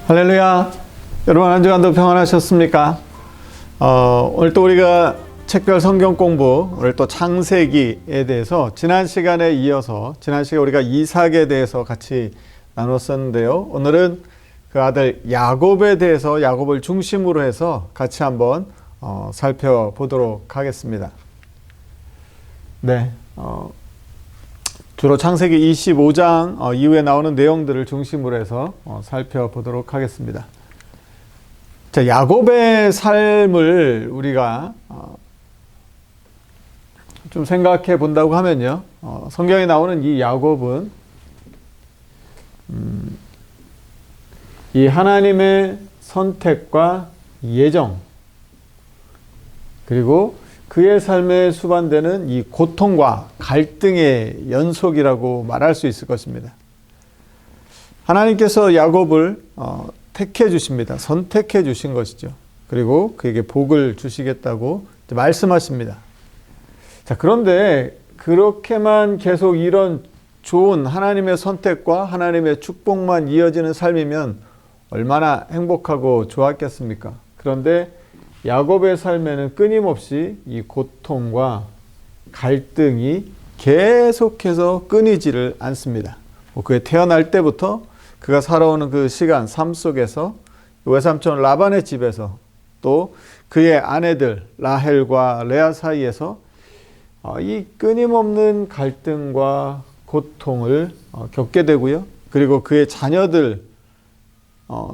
할렐루야. 여러분 한 주간도 평안하셨습니까? 오늘 또 우리가 책별 성경 공부, 오늘 또 창세기에 대해서 지난 시간에 이어서 지난 시간에 우리가 이삭에 대해서 같이 나눴었는데요. 오늘은 그 아들 야곱에 대해서 야곱을 중심으로 해서 같이 한번 살펴보도록 하겠습니다. 네, 주로 창세기 25장 이후에 나오는 내용들을 중심으로 해서 살펴보도록 하겠습니다. 자, 야곱의 삶을 우리가 좀 생각해 본다고 하면요. 성경에 나오는 이 야곱은 이 하나님의 선택과 예정, 그리고 그의 삶에 수반되는 이 고통과 갈등의 연속이라고 말할 수 있을 것입니다. 하나님께서 야곱을 택해 주십니다. 선택해 주신 것이죠. 그리고 그에게 복을 주시겠다고 말씀하십니다. 자, 그런데 그렇게만 계속 이런 좋은 하나님의 선택과 하나님의 축복만 이어지는 삶이면 얼마나 행복하고 좋았겠습니까? 그런데 야곱의 삶에는 끊임없이 이 고통과 갈등이 계속해서 끊이지를 않습니다. 그의 태어날 때부터 그가 살아오는 그 시간, 삶 속에서 외삼촌 라반의 집에서 또 그의 아내들 라헬과 레아 사이에서 이 끊임없는 갈등과 고통을 겪게 되고요. 그리고 그의 자녀들,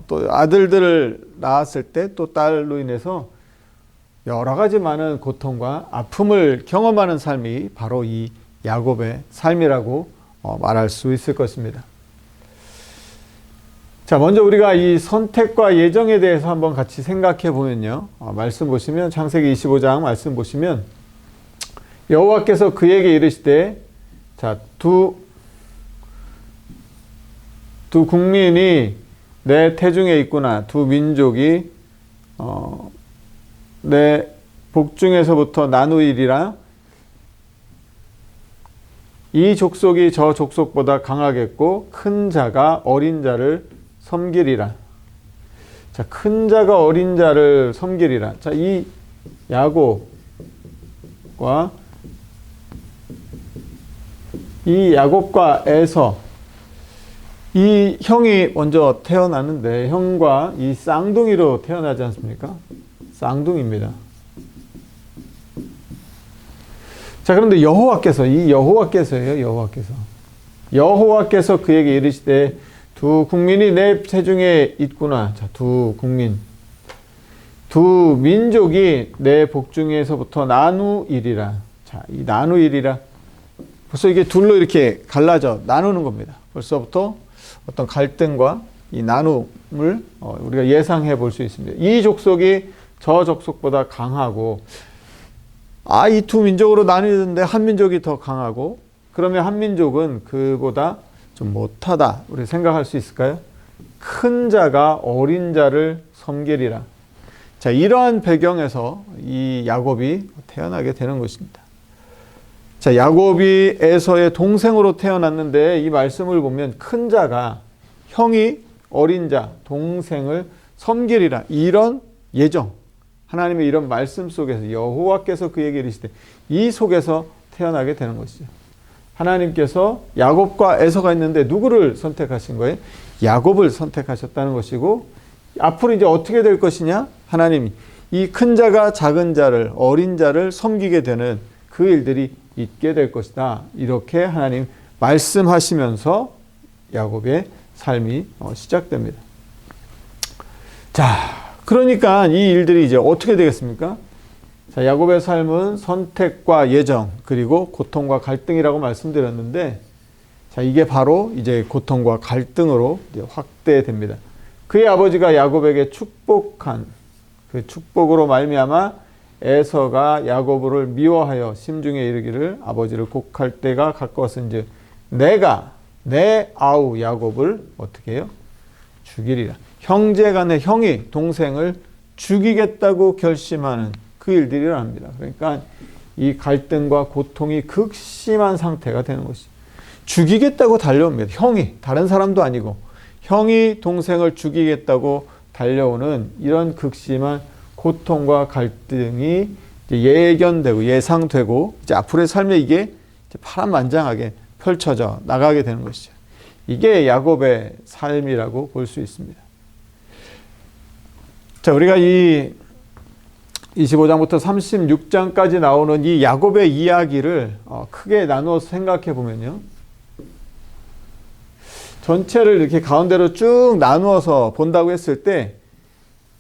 또 아들들을 낳았을 때 또 딸로 인해서 여러 가지 많은 고통과 아픔을 경험하는 삶이 바로 이 야곱의 삶이라고 말할 수 있을 것입니다. 자, 먼저 우리가 이 선택과 예정에 대해서 한번 같이 생각해 보면요. 말씀 보시면 창세기 25장 말씀 보시면 여호와께서 그에게 이르시되, 자, 두 국민이 내 태중에 있구나. 두 민족이 내 복중에서부터 나누이리라. 이 족속이 저 족속보다 강하겠고 큰 자가 어린 자를 섬기리라. 자, 큰 자가 어린 자를 섬기리라. 자, 이 야곱과 에서, 이 형이 먼저 태어났는데 형과 이 쌍둥이로 태어나지 않습니까? 쌍둥이입니다. 자, 그런데 여호와께서 그에게 이르시되 두 국민이 내 태중에 있구나. 자, 두 국민, 두 민족이 내 복중에서부터 나누이리라. 자, 이 나누이리라. 벌써 이게 둘로 이렇게 갈라져 나누는 겁니다. 벌써부터 어떤 갈등과 이 나눔을 우리가 예상해 볼 수 있습니다. 이 족속이 저 족속보다 강하고, 이 두 민족으로 나뉘는데 한 민족이 더 강하고, 그러면 한 민족은 그보다 좀 못하다, 우리 생각할 수 있을까요? 큰 자가 어린 자를 섬기리라. 자, 이러한 배경에서 이 야곱이 태어나게 되는 것입니다. 자, 야곱이 에서의 동생으로 태어났는데 이 말씀을 보면 큰 자가, 형이 어린 자, 동생을 섬기리라. 이런 예정, 하나님의 이런 말씀 속에서 여호와께서 그에게 이르시되, 이 속에서 태어나게 되는 것이죠. 하나님께서 야곱과 에서가 있는데 누구를 선택하신 거예요? 야곱을 선택하셨다는 것이고, 앞으로 이제 어떻게 될 것이냐? 하나님이 이 큰 자가 작은 자를, 어린 자를 섬기게 되는 그 일들이 있게 될 것이다. 이렇게 하나님 말씀하시면서 야곱의 삶이 시작됩니다. 자, 그러니까 이 일들이 이제 어떻게 되겠습니까? 자, 야곱의 삶은 선택과 예정, 그리고 고통과 갈등이라고 말씀드렸는데, 자, 이게 바로 이제 고통과 갈등으로 이제 확대됩니다. 그의 아버지가 야곱에게 축복한 그 축복으로 말미암아 에서가 야곱을 미워하여 심중에 이르기를, 아버지를 곡할 때가 가까웠은즉 내가 내 아우 야곱을 어떻게 해요? 죽이리라. 형제간의 형이 동생을 죽이겠다고 결심하는 그 일들이라 합니다. 그러니까 이 갈등과 고통이 극심한 상태가 되는 것이죠. 죽이겠다고 달려옵니다. 형이, 다른 사람도 아니고 형이 동생을 죽이겠다고 달려오는 이런 극심한 고통과 갈등이 이제 예견되고 예상되고 이제 앞으로의 삶에 이게 이제 파란만장하게 펼쳐져 나가게 되는 것이죠. 이게 야곱의 삶이라고 볼 수 있습니다. 자, 우리가 이 25장부터 36장까지 나오는 이 야곱의 이야기를 크게 나누어서 생각해 보면요. 전체를 이렇게 가운데로 쭉 나누어서 본다고 했을 때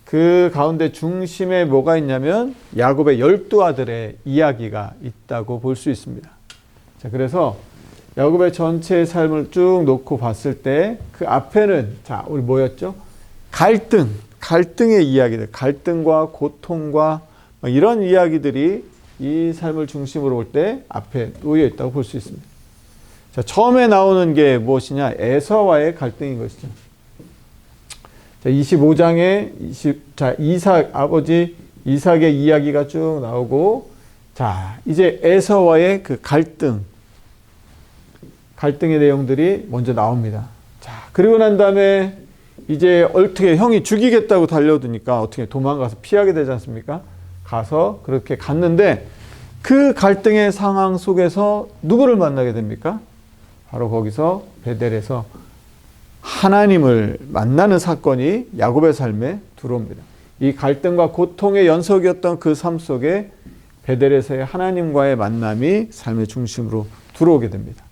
그 가운데 중심에 뭐가 있냐면 야곱의 12아들의 이야기가 있다고 볼 수 있습니다. 자, 그래서 야곱의 전체의 삶을 쭉 놓고 봤을 때 그 앞에는 자, 우리 뭐였죠? 갈등의 이야기들, 갈등과 고통과 이런 이야기들이 이 삶을 중심으로 볼 때 앞에 놓여 있다고 볼 수 있습니다. 자, 처음에 나오는 게 무엇이냐? 에서와의 갈등인 것이죠. 자, 25장에 아버지 이삭의 이야기가 쭉 나오고, 자, 이제 에서와의 그 갈등의 내용들이 먼저 나옵니다. 자, 그리고 난 다음에 이제 어떻게 형이 죽이겠다고 달려드니까 어떻게 도망가서 피하게 되지 않습니까? 가서 그렇게 갔는데 그 갈등의 상황 속에서 누구를 만나게 됩니까? 바로 거기서 베델에서 하나님을 만나는 사건이 야곱의 삶에 들어옵니다. 이 갈등과 고통의 연속이었던 그 삶 속에 베델에서의 하나님과의 만남이 삶의 중심으로 들어오게 됩니다.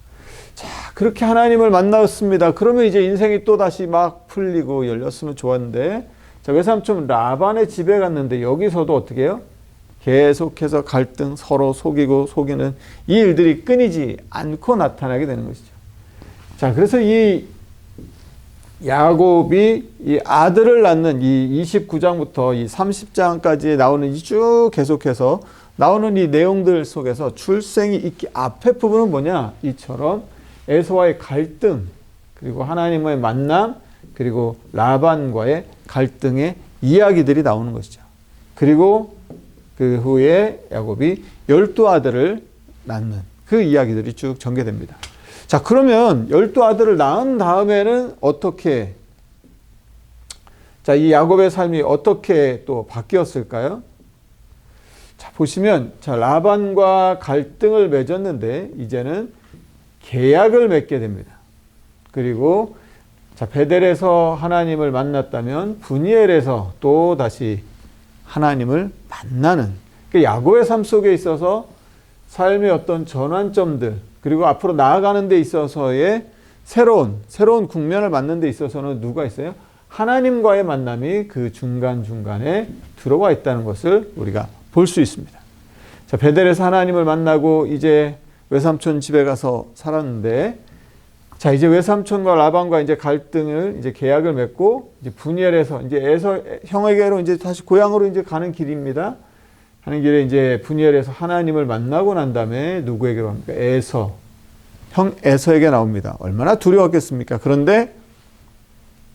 자, 그렇게 하나님을 만났습니다. 그러면 이제 인생이 또 다시 막 풀리고 열렸으면 좋았는데, 자, 외삼촌 라반의 집에 갔는데 여기서도 어떻게 해요? 계속해서 갈등, 서로 속이고 속이는 이 일들이 끊이지 않고 나타나게 되는 것이죠. 자, 그래서 이 야곱이 이 아들을 낳는 이 29장부터 이 30장까지 나오는 이 쭉 계속해서 나오는 이 내용들 속에서 출생이 있기 앞에 부분은 뭐냐? 이처럼 에서와의 갈등, 그리고 하나님과의 만남, 그리고 라반과의 갈등의 이야기들이 나오는 것이죠. 그리고 그 후에 야곱이 12아들을 낳는 그 이야기들이 쭉 전개됩니다. 자, 그러면 12아들을 낳은 다음에는 어떻게, 자, 이 야곱의 삶이 어떻게 또 바뀌었을까요? 자, 보시면, 자, 라반과 갈등을 맺었는데, 이제는 계약을 맺게 됩니다. 그리고, 자, 베델에서 하나님을 만났다면, 브니엘에서 또 다시 하나님을 만나는, 그 야곱의 삶 속에 있어서 삶의 어떤 전환점들, 그리고 앞으로 나아가는 데 있어서의 새로운 국면을 맞는 데 있어서는 누가 있어요? 하나님과의 만남이 그 중간중간에 들어와 있다는 것을 우리가 볼 수 있습니다. 자, 베델에서 하나님을 만나고 이제 외삼촌 집에 가서 살았는데, 자, 이제 외삼촌과 라반과 이제 갈등을 이제 계약을 맺고 이제 브니엘에서 이제 에서 형에게로 이제 다시 고향으로 이제 가는 길입니다. 하는 길에 이제 브니엘에서 하나님을 만나고 난 다음에 누구에게로 합니까? 형 에서에게 나옵니다. 얼마나 두려웠겠습니까? 그런데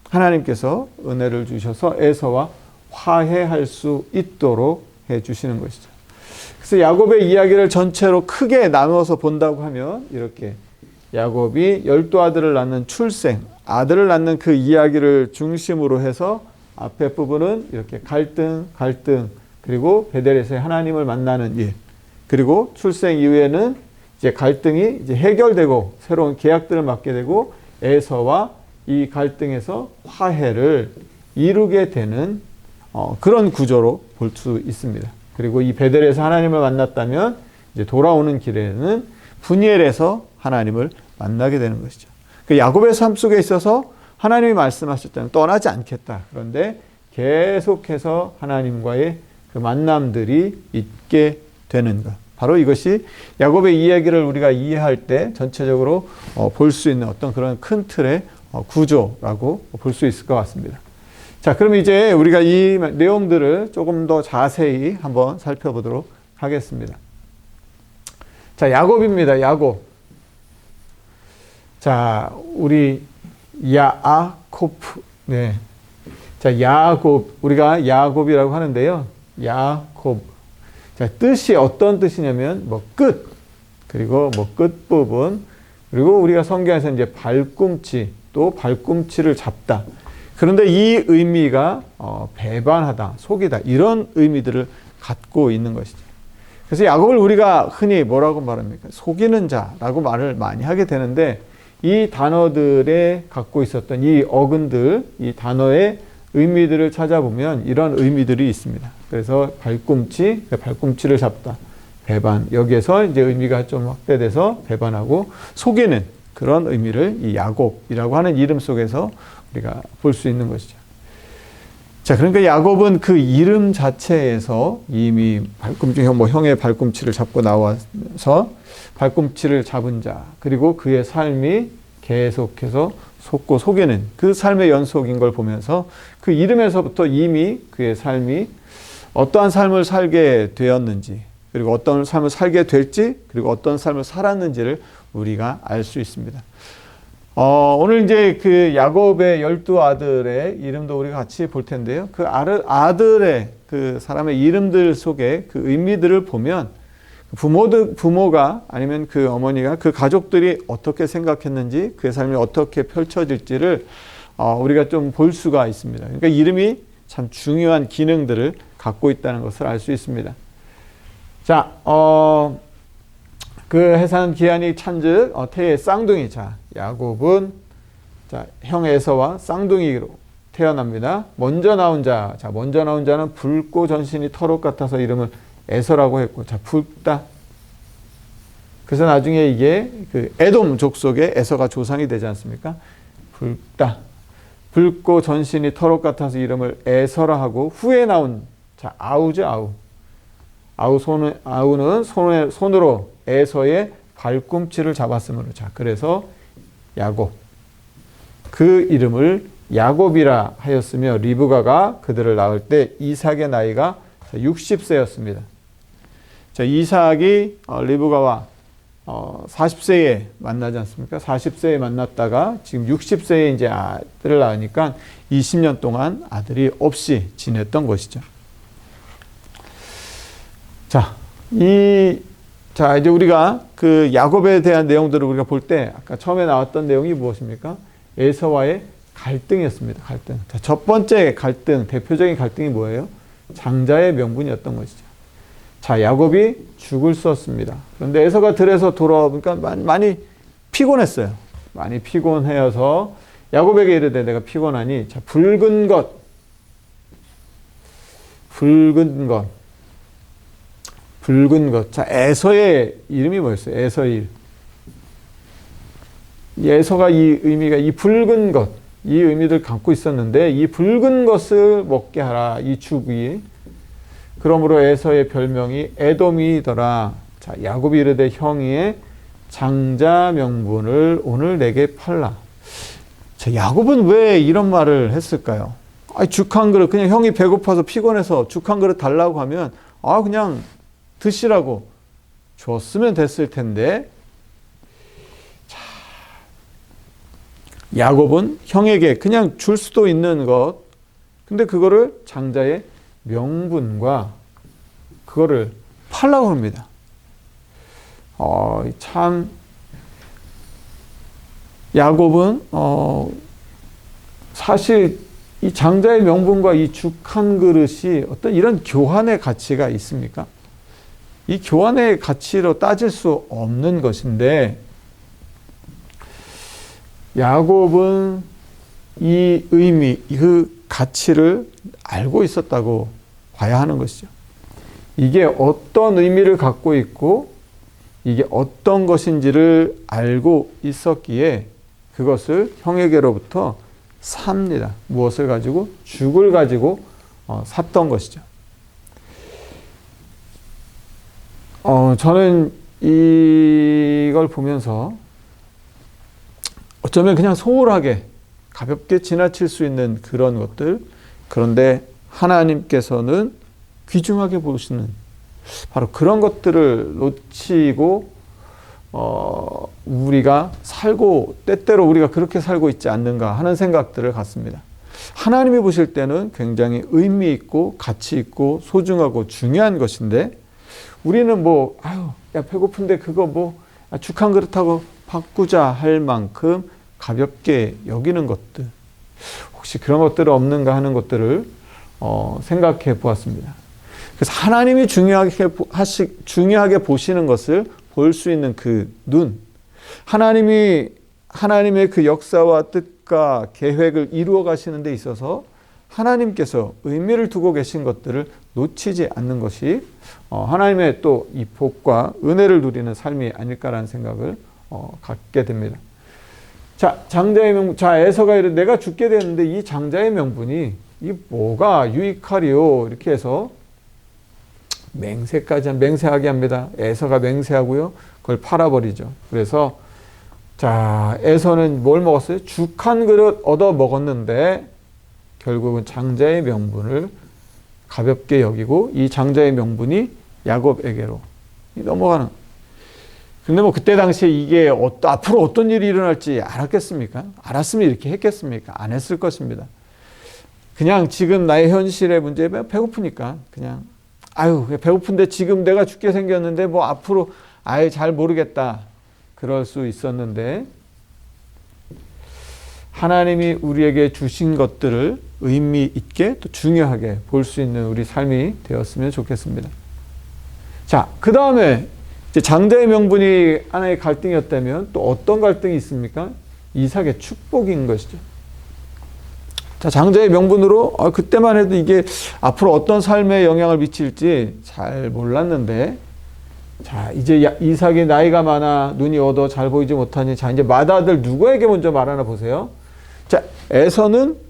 하나님께서 은혜를 주셔서 에서와 화해할 수 있도록 해 주시는 것이죠. 그래서 야곱의 이야기를 전체로 크게 나누어서 본다고 하면 이렇게 야곱이 12아들을 낳는 출생, 아들을 낳는 그 이야기를 중심으로 해서 앞에 부분은 이렇게 갈등, 그리고 베델에서 하나님을 만나는 일, 그리고 출생 이후에는 이제 갈등이 이제 해결되고 새로운 계약들을 맺게 되고 에서와 이 갈등에서 화해를 이루게 되는 그런 구조로 볼 수 있습니다. 그리고 이 베델에서 하나님을 만났다면 이제 돌아오는 길에는 브니엘에서 하나님을 만나게 되는 것이죠. 그 야곱의 삶 속에 있어서 하나님이 말씀하셨다면 떠나지 않겠다. 그런데 계속해서 하나님과의 그 만남들이 있게 되는 것. 바로 이것이 야곱의 이야기를 우리가 이해할 때 전체적으로 볼 수 있는 어떤 그런 큰 틀의 구조라고 볼 수 있을 것 같습니다. 자, 그럼 이제 우리가 이 내용들을 조금 더 자세히 한번 살펴보도록 하겠습니다. 자, 야곱입니다. 야곱. 자, 우리 야코프. 네. 자, 야곱. 우리가 야곱이라고 하는데요. 야곱. 자, 뜻이 어떤 뜻이냐면 끝. 그리고 끝부분. 그리고 우리가 성경에서 이제 발꿈치, 또 발꿈치를 잡다. 그런데 이 의미가 배반하다, 속이다 이런 의미들을 갖고 있는 것이죠. 그래서 야곱을 우리가 흔히 뭐라고 말합니까? 속이는 자라고 말을 많이 하게 되는데 이 단어들에 갖고 있었던 이 어근들, 이 단어의 의미들을 찾아보면 이런 의미들이 있습니다. 그래서 발꿈치를 잡다. 배반. 여기에서 이제 의미가 좀 확대돼서 배반하고 속이는 그런 의미를 이 야곱이라고 하는 이름 속에서 우리가 볼 수 있는 것이죠. 자, 그러니까 야곱은 그 이름 자체에서 이미 형의 발꿈치를 잡고 나와서 발꿈치를 잡은 자, 그리고 그의 삶이 계속해서 속고 속이는 그 삶의 연속인 걸 보면서 그 이름에서부터 이미 그의 삶이 어떠한 삶을 살게 되었는지, 그리고 어떤 삶을 살게 될지, 그리고 어떤 삶을 살았는지를 우리가 알 수 있습니다. 오늘 이제 그 야곱의 12아들의 이름도 우리가 같이 볼 텐데요. 그 아들의 그 사람의 이름들 속에 그 의미들을 보면 부모가 아니면 그 어머니가 그 가족들이 어떻게 생각했는지 그의 삶이 어떻게 펼쳐질지를 우리가 좀 볼 수가 있습니다. 그러니까 이름이 참 중요한 기능들을 갖고 있다는 것을 알 수 있습니다. 자, 그 해산 기한이 찬즉 태의 쌍둥이. 자, 야곱은 형 에서와 쌍둥이로 태어납니다. 먼저 나온 자는 붉고 전신이 털옷 같아서 이름을 에서라고 했고, 자, 붉다. 그래서 나중에 이게 그 에돔 족속의 에서가 조상이 되지 않습니까? 붉다. 붉고 전신이 털옷 같아서 이름을 에서라 하고, 후에 나온 아우죠. 아우는 손으로 에서의 발꿈치를 잡았으므로. 자, 그래서 야곱. 그 이름을 야곱이라 하였으며 리브가가 그들을 낳을 때 이삭의 나이가 60세였습니다. 자, 이삭이 리브가와 40세에 만나지 않습니까? 40세에 만났다가 지금 60세에 이제 아들을 낳으니까 20년 동안 아들이 없이 지냈던 것이죠. 이제 우리가 그 야곱에 대한 내용들을 우리가 볼 때 아까 처음에 나왔던 내용이 무엇입니까? 에서와의 갈등이었습니다. 갈등. 자, 첫 번째 갈등, 대표적인 갈등이 뭐예요? 장자의 명분이었던 것이죠. 자, 야곱이 죽을 썼습니다. 그런데 에서가 들에서 돌아오니까 많이 피곤했어요. 많이 피곤해서 야곱에게 이르되 내가 피곤하니 자, 붉은 것. 자, 에서의 이름이 뭐였어요? 에서일. 이 에서가 이 의미가 이 붉은 것, 이 의미를 갖고 있었는데 이 붉은 것을 먹게 하라. 이 죽이. 그러므로 에서의 별명이 에돔이더라. 자, 야곱이 이르되 형의 장자 명분을 오늘 내게 팔라. 자, 야곱은 왜 이런 말을 했을까요? 죽 한 그릇, 그냥 형이 배고파서 피곤해서 죽 한 그릇 달라고 하면 그냥 드시라고 줬으면 됐을 텐데, 자, 야곱은 형에게 그냥 줄 수도 있는 것, 근데 그거를 장자의 명분과 그거를 팔라고 합니다. 참 야곱은 사실 이 장자의 명분과 이 죽 한 그릇이 어떤 이런 교환의 가치가 있습니까? 이 교환의 가치로 따질 수 없는 것인데, 야곱은 이 의미, 그 가치를 알고 있었다고 봐야 하는 것이죠. 이게 어떤 의미를 갖고 있고 이게 어떤 것인지를 알고 있었기에 그것을 형에게로부터 삽니다. 무엇을 가지고? 죽을 가지고 샀던 것이죠. 저는 이걸 보면서 어쩌면 그냥 소홀하게 가볍게 지나칠 수 있는 그런 것들, 그런데 하나님께서는 귀중하게 보시는 바로 그런 것들을 놓치고 우리가 살고, 때때로 우리가 그렇게 살고 있지 않는가 하는 생각들을 갖습니다. 하나님이 보실 때는 굉장히 의미 있고 가치 있고 소중하고 중요한 것인데, 우리는 야 배고픈데 그거 죽 한 그릇하고 바꾸자 할 만큼 가볍게 여기는 것들, 혹시 그런 것들은 없는가 하는 것들을 생각해 보았습니다. 그래서 하나님이 중요하게 보시는 것을 볼 수 있는 그 눈, 하나님의 그 역사와 뜻과 계획을 이루어 가시는 데 있어서 하나님께서 의미를 두고 계신 것들을 놓치지 않는 것이 하나님의 또 이 복과 은혜를 누리는 삶이 아닐까라는 생각을 갖게 됩니다. 자, 장자의 명분. 자, 에서가 이르되 내가 죽게 되었는데 이 장자의 명분이 이 뭐가 유익하리요? 이렇게 해서 맹세하게 합니다. 에서가 맹세하고요. 그걸 팔아버리죠. 그래서 자, 에서는 뭘 먹었어요? 죽 한 그릇 얻어 먹었는데 결국은 장자의 명분을 가볍게 여기고 이 장자의 명분이 야곱에게로 넘어가는. 근데 뭐 그때 당시에 이게 앞으로 어떤 일이 일어날지 알았겠습니까? 알았으면 이렇게 했겠습니까? 안 했을 것입니다. 그냥 지금 나의 현실의 문제에 배고프니까 그냥 배고픈데 지금 내가 죽게 생겼는데 뭐 앞으로 아예 잘 모르겠다. 그럴 수 있었는데 하나님이 우리에게 주신 것들을 의미 있게 또 중요하게 볼 수 있는 우리 삶이 되었으면 좋겠습니다. 자, 그 다음에 이제 장자의 명분이 하나의 갈등이었다면 또 어떤 갈등이 있습니까? 이삭의 축복인 것이죠. 자, 장자의 명분으로 그때만 해도 이게 앞으로 어떤 삶에 영향을 미칠지 잘 몰랐는데, 자, 이제 이삭이 나이가 많아 눈이 어두워 잘 보이지 못하니, 자, 이제 맏아들 누구에게 먼저 말하나 보세요. 자, 에서는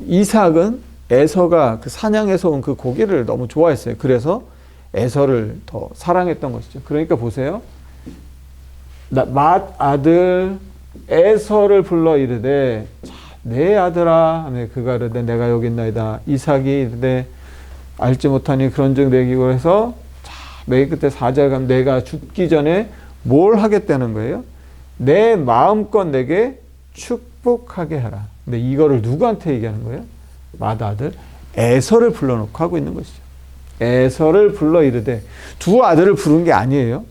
이삭은 에서가 그 사냥에서 온 그 고기를 너무 좋아했어요. 그래서 에서를 더 사랑했던 것이죠. 그러니까 보세요. 맏아들 에서를 불러 이르되, 자, 내 아들아 하며 그가 이르되 내가 여기 있나이다. 이삭이 이르되 알지 못하니 그런즉 내기고 해서, 자, 맨 끝에 4절 가면 내가 죽기 전에 뭘 하겠다는 거예요? 내 마음껏 내게 축복하게 하라. 근데 이거를 누구한테 얘기하는 거예요? 맏아들 에서를 불러놓고 하고 있는 것이죠. 에서를 불러 이르되, 두 아들을 부른 게 아니에요.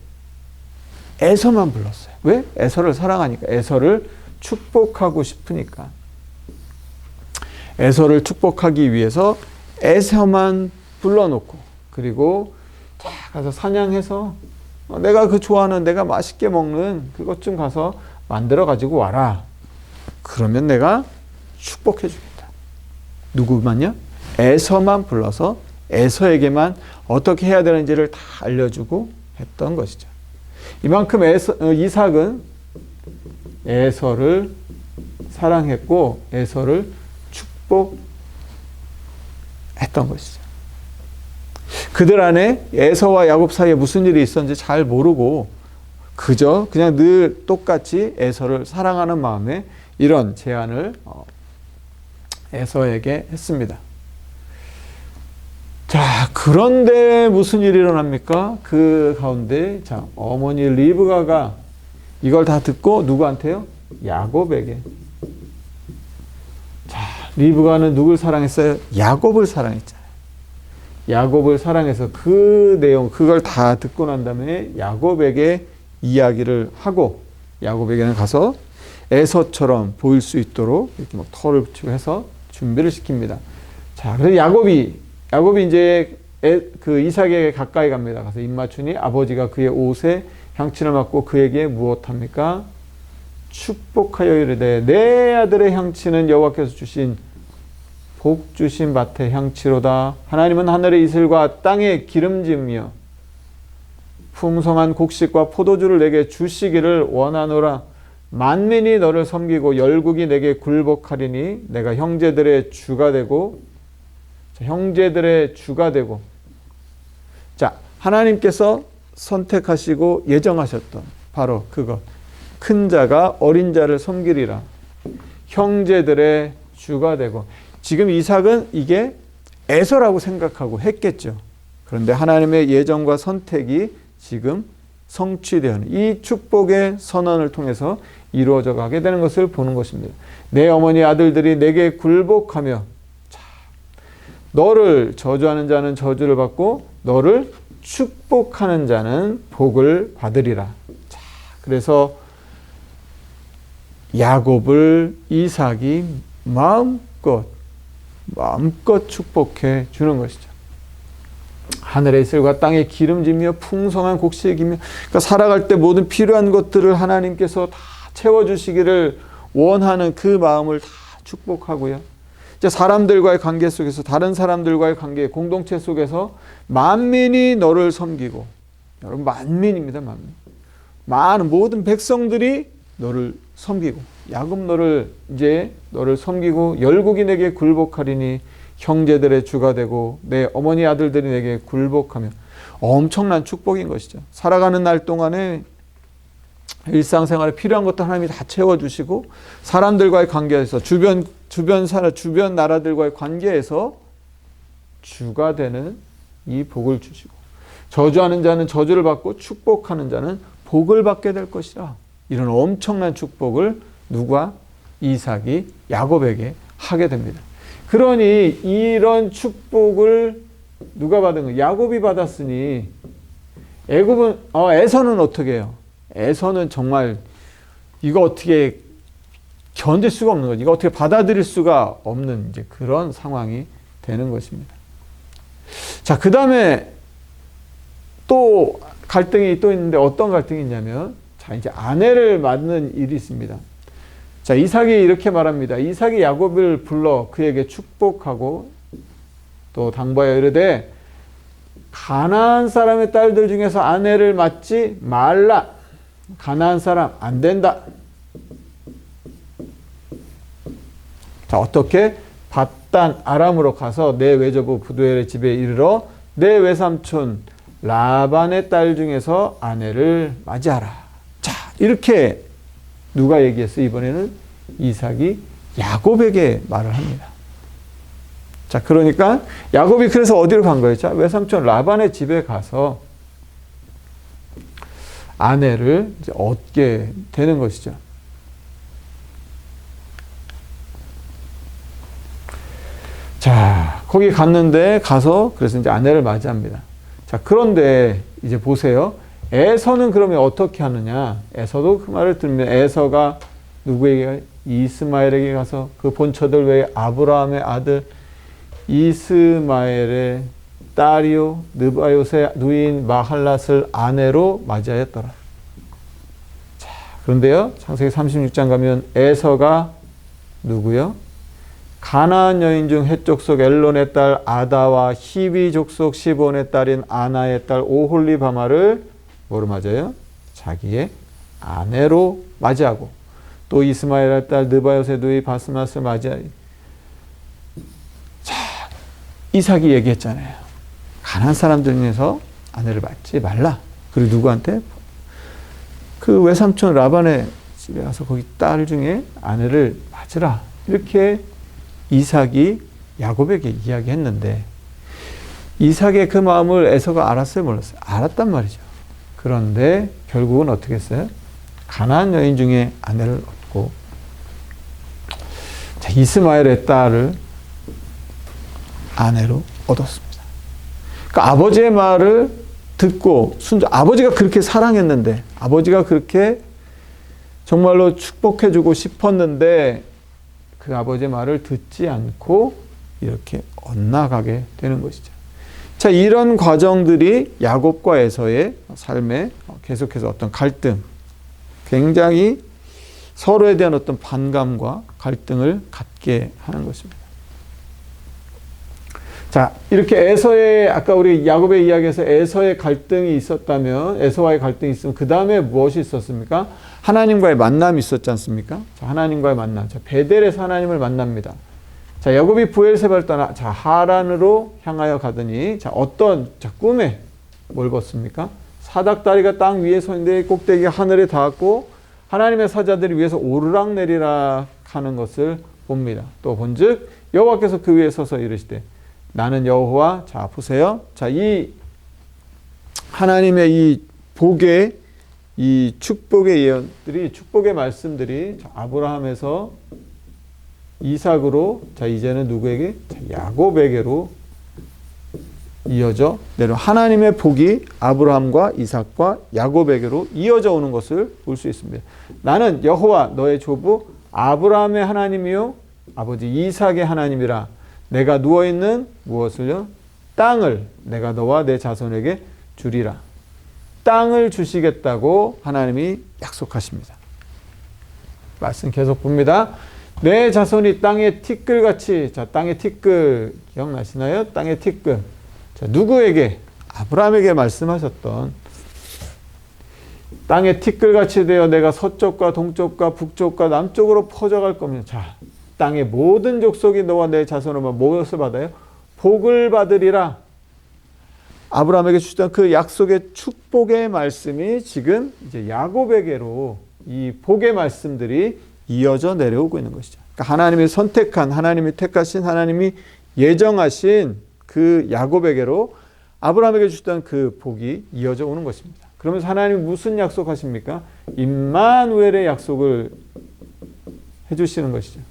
에서만 불렀어요. 왜? 에서를 사랑하니까. 에서를 축복하고 싶으니까. 에서를 축복하기 위해서 에서만 불러놓고, 그리고 자, 가서 사냥해서 내가 그 좋아하는, 내가 맛있게 먹는 그것 좀 가서 만들어 가지고 와라. 그러면 내가 축복해 주겠다. 누구만요? 에서만 불러서 에서에게만 어떻게 해야 되는지를 다 알려주고 했던 것이죠. 이만큼 이삭은 에서를 사랑했고 에서를 축복했던 것이죠. 그들 안에 에서와 야곱 사이에 무슨 일이 있었는지 잘 모르고 그냥 늘 똑같이 에서를 사랑하는 마음에 이런 제안을 에서에게 했습니다. 자, 그런데 무슨 일이 일어납니까? 그 가운데, 자, 어머니 리브가가 이걸 다 듣고 누구한테요? 야곱에게. 자, 리브가는 누굴 사랑했어요? 야곱을 사랑했잖아요. 야곱을 사랑해서 그 내용, 그걸 다 듣고 난 다음에 야곱에게 이야기를 하고, 야곱에게는 가서 에서처럼 보일 수 있도록 이렇게 막 털을 붙이고 해서 준비를 시킵니다. 자, 그래서 야곱이 이제 그 이삭에게 가까이 갑니다. 가서 입 맞추니 아버지가 그의 옷에 향취를 맡고 그에게 무엇합니까? 축복하여 이르되 내 아들의 향취는 여호와께서 주신 복 주신 밭의 향취로다. 하나님은 하늘의 이슬과 땅의 기름짐이여 풍성한 곡식과 포도주를 내게 주시기를 원하노라. 만민이 너를 섬기고 열국이 내게 굴복하리니 내가 형제들의 주가 되고, 자, 하나님께서 선택하시고 예정하셨던 바로 그것, 큰 자가 어린 자를 섬기리라. 형제들의 주가 되고. 지금 이삭은 이게 에서라고 생각하고 했겠죠. 그런데 하나님의 예정과 선택이 지금 성취되는 이 축복의 선언을 통해서 이루어져 가게 되는 것을 보는 것입니다. 내 어머니 아들들이 내게 굴복하며, 자, 너를 저주하는 자는 저주를 받고 너를 축복하는 자는 복을 받으리라. 자, 그래서 야곱을 이삭이 마음껏 축복해 주는 것이죠. 하늘의 이슬과 땅의 기름지며 풍성한 곡식이며, 그러니까 살아갈 때 모든 필요한 것들을 하나님께서 다 채워주시기를 원하는 그 마음을 다 축복하고요. 이제 사람들과의 관계 속에서, 다른 사람들과의 관계, 공동체 속에서 만민이 너를 섬기고, 여러분 만민입니다. 많은 모든 백성들이 너를 섬기고, 야곱 너를 섬기고, 열국인에게 굴복하리니 형제들의 주가 되고 내 어머니 아들들이 내게 굴복하며. 엄청난 축복인 것이죠. 살아가는 날 동안에 일상생활에 필요한 것도 하나님이 다 채워주시고, 사람들과의 관계에서, 주변 나라들과의 관계에서 주가 되는 이 복을 주시고, 저주하는 자는 저주를 받고 축복하는 자는 복을 받게 될 것이라. 이런 엄청난 축복을 누가? 이삭이 야곱에게 하게 됩니다. 그러니 이런 축복을 누가 받은 거예요? 야곱이 받았으니 에서는 어떻게 해요? 에서는 정말 이거 어떻게 견딜 수가 없는 거죠. 이거 어떻게 받아들일 수가 없는 이제 그런 상황이 되는 것입니다. 자, 그 다음에 또 갈등이 또 있는데, 어떤 갈등이 있냐면, 자, 이제 아내를 맞는 일이 있습니다. 자, 이삭이 이렇게 말합니다. 이삭이 야곱을 불러 그에게 축복하고 또 당부하여 이르되, 가나안 사람의 딸들 중에서 아내를 맞지 말라. 가나안 사람 안 된다. 자, 어떻게? 밧단 아람으로 가서 내 외조부 부두엘의 집에 이르러 내 외삼촌 라반의 딸 중에서 아내를 맞이하라. 자, 이렇게 누가 얘기했어요? 이번에는 이삭이 야곱에게 말을 합니다. 자, 그러니까 야곱이 그래서 어디로 간 거예요? 자, 외삼촌 라반의 집에 가서 아내를 이제 얻게 되는 것이죠. 자, 거기 갔는데, 가서 그래서 이제 아내를 맞이합니다. 자, 그런데 이제 보세요. 에서는 그러면 어떻게 하느냐? 에서도 그 말을 들으면, 에서가 누구에게? 이스마엘에게 가서 그 본처들 외에 아브라함의 아들 이스마엘의 딸이요 느바요의 누인 마할랏을 아내로 맞이하였더라. 자, 그런데요, 창세기 36장 가면 에서가 누구요? 가나안 여인 중 헷 족속 엘론의 딸 아다와 히비 족속 시본의 딸인 아나의 딸 오홀리바마를 뭐로 맞아요? 자기의 아내로 맞이하고, 또 이스마엘의 딸 느바요의 누이 바스맛을 맞이하여. 자, 이삭이 얘기했잖아요. 가나안 사람들 중에서 아내를 맞지 말라. 그리고 누구한테? 그 외삼촌 라반의 집에 가서 거기 딸 중에 아내를 맞으라. 이렇게 이삭이 야곱에게 이야기했는데, 이삭의 그 마음을 에서가 알았어요, 몰랐어요? 알았단 말이죠. 그런데 결국은 어떻게 했어요? 가나안 여인 중에 아내를 얻고, 자, 이스마엘의 딸을 아내로 얻었습니다. 그러니까 아버지의 말을 듣고 아버지가 그렇게 사랑했는데, 아버지가 그렇게 정말로 축복해주고 싶었는데, 그 아버지의 말을 듣지 않고 이렇게 엇나가게 되는 것이죠. 자, 이런 과정들이 야곱과 에서의 삶에 계속해서 어떤 갈등, 굉장히 서로에 대한 어떤 반감과 갈등을 갖게 하는 것입니다. 자, 이렇게 에서의, 아까 우리 야곱의 이야기에서 에서의 갈등이 있었다면, 에서와의 갈등이 있으면 그 다음에 무엇이 있었습니까? 하나님과의 만남이 있었지 않습니까? 자, 하나님과의 만남. 자, 베델에서 하나님을 만납니다. 자, 야곱이 브엘세바를 떠나, 자, 하란으로 향하여 가더니, 자, 꿈에 뭘 봤습니까? 사닥다리가 땅 위에 서 있는데 꼭대기가 하늘에 닿았고, 하나님의 사자들이 위에서 오르락내리락 하는 것을 봅니다. 또 본즉 여호와께서 그 위에 서서 이르시되, 나는 여호와. 자, 보세요. 자, 이 하나님의 이 복의, 이 축복의 예언들이, 축복의 말씀들이 아브라함에서 이삭으로, 자, 이제는 누구에게? 자, 야곱에게로 이어져 내려 하나님의 복이 아브라함과 이삭과 야곱에게로 이어져 오는 것을 볼 수 있습니다. 나는 여호와 너의 조부 아브라함의 하나님이요 아버지 이삭의 하나님이라. 내가 누워있는 무엇을요? 땅을 내가 너와 내 자손에게 주리라. 땅을 주시겠다고 하나님이 약속하십니다. 말씀 계속 봅니다. 내 자손이 땅의 티끌같이, 자, 땅의 티끌 기억나시나요? 땅의 티끌. 자, 누구에게? 아브라함에게 말씀하셨던 땅의 티끌같이 되어 내가 서쪽과 동쪽과 북쪽과 남쪽으로 퍼져갈 겁니다. 자, 땅의 모든 족속이 너와 내 자손으로 무엇을 받아요? 복을 받으리라. 아브라함에게 주셨던 그 약속의 축복의 말씀이 지금 이제 야곱에게로 이 복의 말씀들이 이어져 내려오고 있는 것이죠. 그러니까 하나님이 선택한, 하나님이 택하신, 하나님이 예정하신 그 야곱에게로 아브라함에게 주셨던 그 복이 이어져 오는 것입니다. 그러면서 하나님이 무슨 약속하십니까? 임마누엘의 약속을 해주시는 것이죠.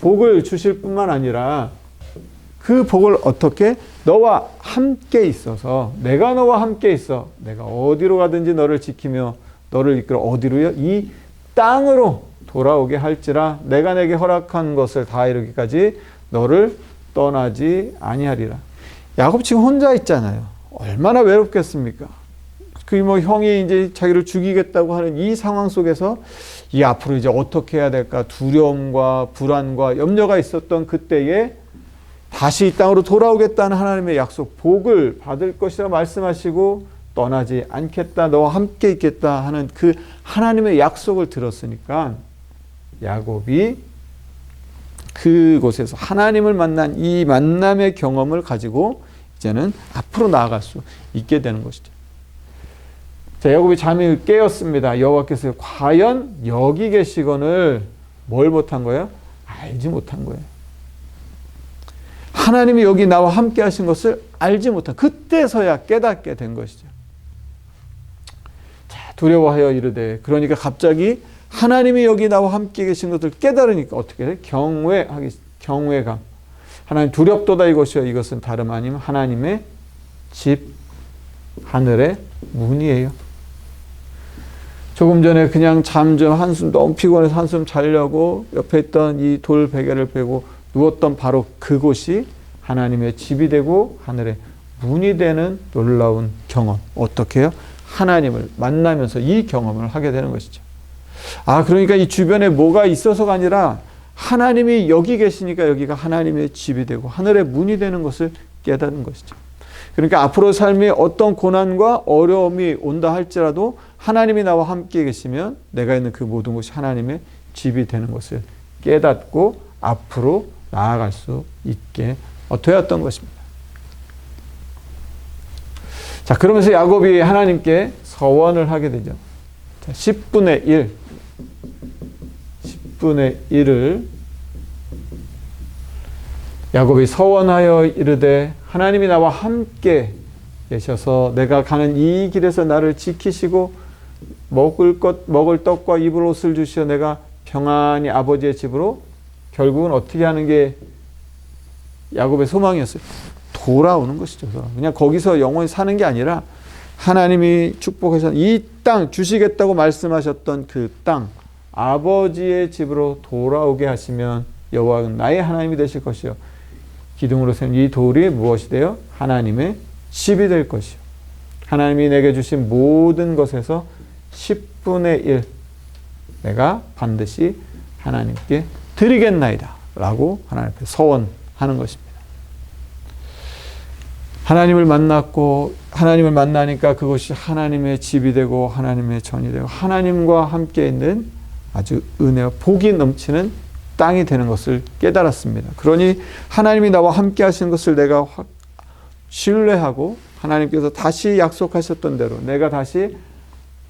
복을 주실 뿐만 아니라 그 복을 어떻게? 너와 함께 있어서, 내가 너와 함께 있어. 내가 어디로 가든지 너를 지키며 너를 이끌어 어디로요? 이 땅으로 돌아오게 할지라. 내가 내게 허락한 것을 다 이루기까지 너를 떠나지 아니하리라. 야곱 지금 혼자 있잖아요. 얼마나 외롭겠습니까? 그 뭐 형이 이제 자기를 죽이겠다고 하는 이 상황 속에서 이 앞으로 이제 어떻게 해야 될까? 두려움과 불안과 염려가 있었던 그때에 다시 이 땅으로 돌아오겠다는 하나님의 약속, 복을 받을 것이라 말씀하시고 떠나지 않겠다, 너와 함께 있겠다 하는 그 하나님의 약속을 들었으니까 야곱이 그곳에서 하나님을 만난 이 만남의 경험을 가지고 이제는 앞으로 나아갈 수 있게 되는 것이죠. 자, 야곱이 잠이 깨었습니다. 여호와께서 과연 여기 계시거늘 뭘 못한 거예요? 알지 못한 거예요. 하나님이 여기 나와 함께 하신 것을 알지 못한, 그때서야 깨닫게 된 것이죠. 자, 두려워하여 이르되, 그러니까 갑자기 하나님이 여기 나와 함께 계신 것을 깨달으니까 어떻게 돼? 경외감. 하나님 두렵도다 이것이요. 이것은 다름 아니면 하나님의 집, 하늘의 문이에요. 조금 전에 그냥 한숨 너무 피곤해서 한숨 자려고 옆에 있던 이 돌 베개를 베고 누웠던 바로 그곳이 하나님의 집이 되고 하늘의 문이 되는 놀라운 경험. 어떻게 해요? 하나님을 만나면서 이 경험을 하게 되는 것이죠. 아, 그러니까 이 주변에 뭐가 있어서가 아니라 하나님이 여기 계시니까 여기가 하나님의 집이 되고 하늘의 문이 되는 것을 깨닫는 것이죠. 그러니까 앞으로 삶에 어떤 고난과 어려움이 온다 할지라도 하나님이 나와 함께 계시면 내가 있는 그 모든 것이 하나님의 집이 되는 것을 깨닫고 앞으로 나아갈 수 있게 되었던 것입니다. 자, 그러면서 야곱이 하나님께 서원을 하게 되죠. 자, 10분의 1을 야곱이 서원하여 이르되 하나님이 나와 함께 계셔서 내가 가는 이 길에서 나를 지키시고 먹을 떡과 입을 옷을 주시어 내가 평안히 아버지의 집으로, 결국은 어떻게 하는 게 야곱의 소망이었어요? 돌아오는 것이죠. 그냥 거기서 영원히 사는 게 아니라 하나님이 축복해서 이 땅 주시겠다고 말씀하셨던 그 땅, 아버지의 집으로 돌아오게 하시면 여호와는 나의 하나님이 되실 것이요. 기둥으로 세운 이 돌이 무엇이 돼요? 하나님의 집이 될 것이요. 하나님이 내게 주신 모든 것에서 10분의 1 내가 반드시 하나님께 드리겠나이다 라고 하나님 앞에 서원하는 것입니다. 하나님을 만났고 하나님을 만나니까 그것이 하나님의 집이 되고 하나님의 전이 되고 하나님과 함께 있는 아주 은혜와 복이 넘치는 땅이 되는 것을 깨달았습니다. 그러니 하나님이 나와 함께 하시는 것을 내가 신뢰하고 하나님께서 다시 약속하셨던 대로 내가 다시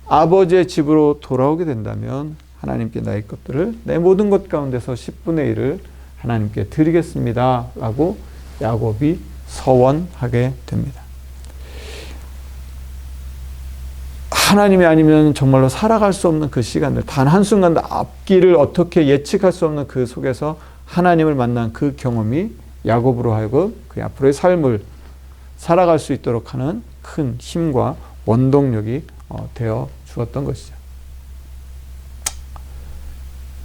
아버지의 집으로 돌아오게 된다면 하나님께 나의 것들을, 내 모든 것 가운데서 10분의 1을 하나님께 드리겠습니다 라고 야곱이 서원하게 됩니다. 하나님이 아니면 정말로 살아갈 수 없는 그 시간들, 단 한순간도 앞길을 어떻게 예측할 수 없는 그 속에서 하나님을 만난 그 경험이 야곱으로 하여금 그 앞으로의 삶을 살아갈 수 있도록 하는 큰 힘과 원동력이 되어 주었던 것이죠.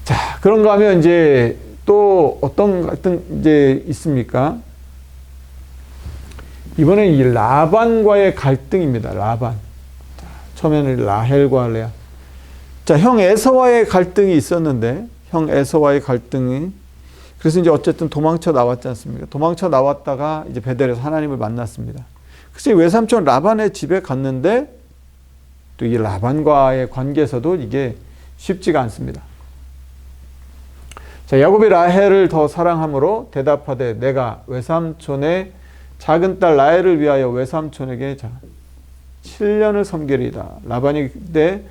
자, 그런가 하면 이제 또 어떤 갈등 이제 있습니까? 이번엔 이 라반과의 갈등입니다. 라반. 자, 처음에는 라헬과 레아. 자, 형 에서와의 갈등이 있었는데, 형 에서와의 갈등이, 그래서 이제 어쨌든 도망쳐 나왔지 않습니까? 도망쳐 나왔다가 이제 베델에서 하나님을 만났습니다. 그래서 외삼촌 라반의 집에 갔는데, 또 이 라반과의 관계에서도 이게 쉽지가 않습니다. 자, 야곱이 라헬을 더 사랑함으로 대답하되 내가 외삼촌의 작은 딸 라헬을 위하여 외삼촌에게 7년을 섬기리이다. 라반이 그때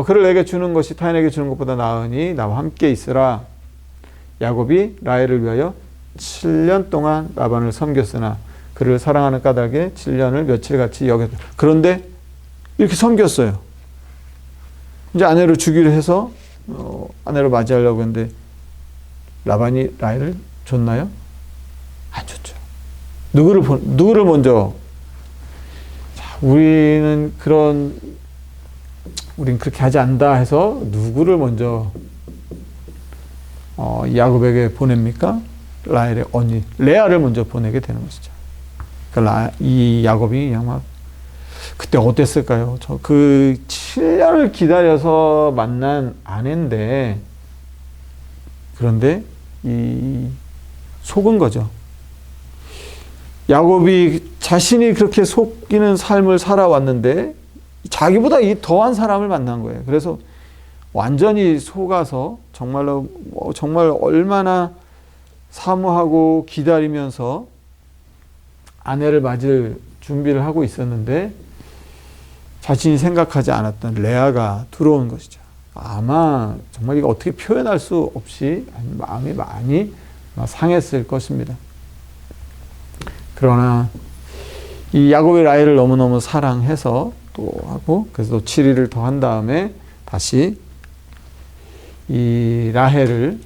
그를 내게 주는 것이 타인에게 주는 것보다 나으니 나와 함께 있으라. 야곱이 라헬을 위하여 7년 동안 라반을 섬겼으나 그를 사랑하는 까닭에 7년을 며칠같이 여겼다. 그런데 이렇게 섬겼어요. 이제 아내를 주기로 해서 아내를 맞이하려고 했는데 라반이 라헬을 줬나요? 안 줬죠. 누구를 먼저? 자, 우린 그렇게 하지 않다 해서 누구를 먼저 야곱에게 보냅니까? 라헬의 언니 레아를 먼저 보내게 되는 것이죠. 그러니까 이 야곱이 그냥 막 그때 어땠을까요? 그 7년을 기다려서 만난 아내인데 그런데 속은 거죠. 야곱이 자신이 그렇게 속이는 삶을 살아왔는데 자기보다 이 더한 사람을 만난 거예요. 그래서 완전히 속아서 정말 얼마나 사모하고 기다리면서 아내를 맞을 준비를 하고 있었는데 자신이 생각하지 않았던 레아가 들어온 것이죠. 아마 정말 이거 어떻게 표현할 수 없이 마음이 많이 상했을 것입니다. 그러나 이 야곱이 라헬을 너무너무 사랑해서 또 하고 그래서 또 7일을 더 한 다음에 다시 이 라헬을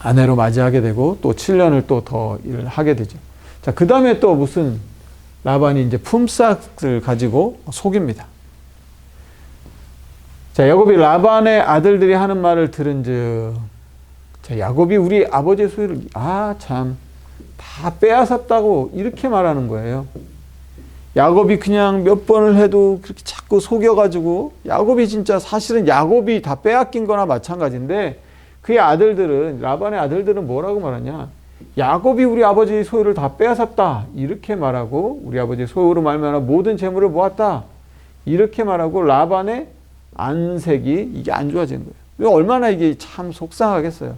아내로 맞이하게 되고 또 7년을 또 더 일을 하게 되죠. 자, 그 다음에 또 무슨 라반이 이제 품삯을 가지고 속입니다. 자, 야곱이 라반의 아들들이 하는 말을 들은즉, 자, 야곱이 우리 아버지의 소유를 다 빼앗았다고 이렇게 말하는 거예요. 야곱이 그냥 몇 번을 해도 그렇게 자꾸 속여가지고 야곱이 진짜 사실은 야곱이 다 빼앗긴 거나 마찬가지인데 그의 아들들은 라반의 아들들은 뭐라고 말하냐? 야곱이 우리 아버지의 소유를 다 빼앗았다 이렇게 말하고 우리 아버지의 소유로 말미암아 모든 재물을 모았다 이렇게 말하고 라반의 안색이 이게 안 좋아지는 거예요. 얼마나 이게 참 속상하겠어요.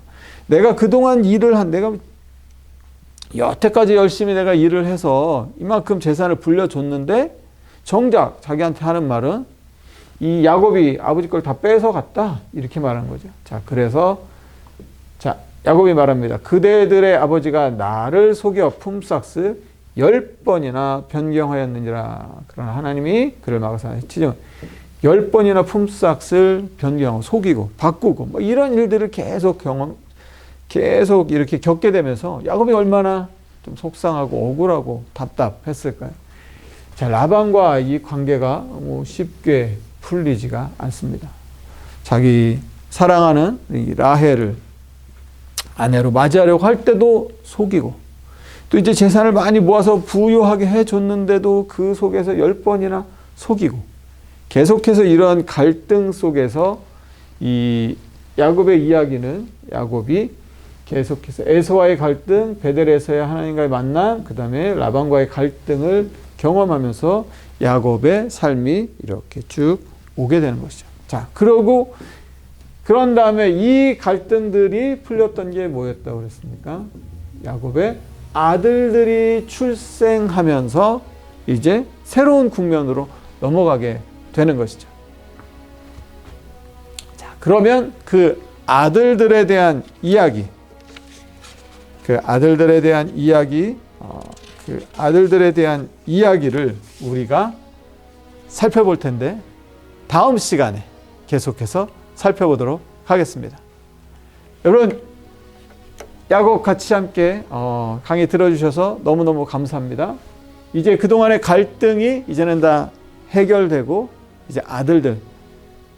내가 그동안 내가 여태까지 열심히 내가 일을 해서 이만큼 재산을 불려줬는데 정작 자기한테 하는 말은 이 야곱이 아버지 걸 다 뺏어갔다 이렇게 말하는 거죠. 자, 그래서 야곱이 말합니다. 그대들의 아버지가 나를 속여 품삯을 10번이나 변경하였느니라. 그러나 하나님이 그를 막아서 10번이나 품삯을 변경하고 속이고 바꾸고 이런 일들을 계속 이렇게 겪게 되면서 야곱이 얼마나 좀 속상하고 억울하고 답답했을까요? 자, 라반과 이 관계가 쉽게 풀리지가 않습니다. 자기 사랑하는 이 라헬을 아내로 맞이하려고 할 때도 속이고 또 이제 재산을 많이 모아서 부유하게 해줬는데도 그 속에서 10번이나 속이고 계속해서 이러한 갈등 속에서 이 야곱의 이야기는 야곱이 계속해서 에서와의 갈등, 베델에서의 하나님과의 만남, 그 다음에 라반과의 갈등을 경험하면서 야곱의 삶이 이렇게 쭉 오게 되는 것이죠. 자, 그런 다음에 이 갈등들이 풀렸던 게 뭐였다고 그랬습니까? 야곱의 아들들이 출생하면서 이제 새로운 국면으로 넘어가게 되는 것이죠. 자, 그러면 그 아들들에 대한 이야기, 그 아들들에 대한 이야기를 우리가 살펴볼 텐데 다음 시간에 계속해서 살펴보도록 하겠습니다. 여러분, 야곱 같이 함께 강의 들어주셔서 너무너무 감사합니다. 이제 그동안의 갈등이 이제는 다 해결되고 이제 아들들,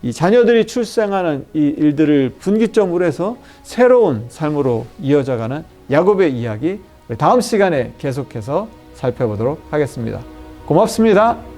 이 자녀들이 출생하는 이 일들을 분기점으로 해서 새로운 삶으로 이어져가는 야곱의 이야기, 다음 시간에 계속해서 살펴보도록 하겠습니다. 고맙습니다.